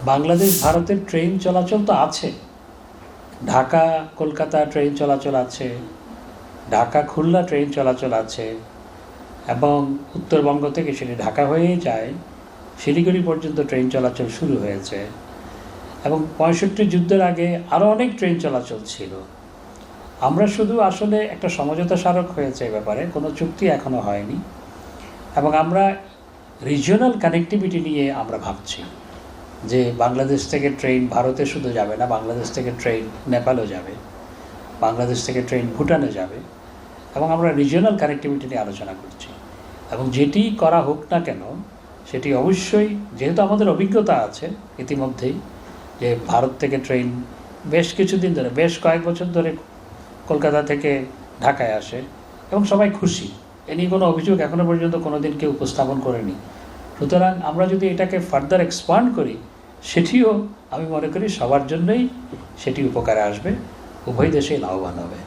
বাংলাদেশ ভারতের ট্রেন চলাচল তো আছে। ঢাকা কলকাতা ট্রেন চলাচল আছে, ঢাকা খুলনা ট্রেন চলাচল আছে, এবং উত্তরবঙ্গ থেকে সেটি ঢাকা হয়েই যায়, শিলিগুড়ি পর্যন্ত ট্রেন চলাচল শুরু হয়েছে। এবং 65 যুদ্ধের আগে আরও অনেক ট্রেন চলাচল ছিল। আমরা শুধু আসলে একটা সমঝোতা স্মারক হয়েছে এ ব্যাপারে, কোনো চুক্তি এখনও হয়নি। এবং আমরা রিজিওনাল কানেক্টিভিটি নিয়ে আমরা ভাবছি যে বাংলাদেশ থেকে ট্রেন ভারতে শুধু যাবে না, বাংলাদেশ থেকে ট্রেন নেপালও যাবে, বাংলাদেশ থেকে ট্রেন ভুটানে যাবে। এবং আমরা রিজিওনাল কানেক্টিভিটি নিয়ে আলোচনা করছি। এবং যেটি করা হোক না কেন, সেটি অবশ্যই, যেহেতু আমাদের অভিজ্ঞতা আছে ইতিমধ্যেই, যে ভারত থেকে ট্রেন বেশ কিছুদিন ধরে, বেশ কয়েক বছর ধরে কলকাতা থেকে ঢাকায় আসে এবং সবাই খুশি। এ নিয়ে কোনো অভিযোগ এখনও পর্যন্ত কোনো দিন কেউ উপস্থাপন করেনি। সুতরাং আমরা যদি এটাকে ফার্দার এক্সপান্ড করি, সেটিও আমি মনে করি সবার জন্যই সেটি উপকারে আসবে, উভয় দেশেই লাভবান হবে।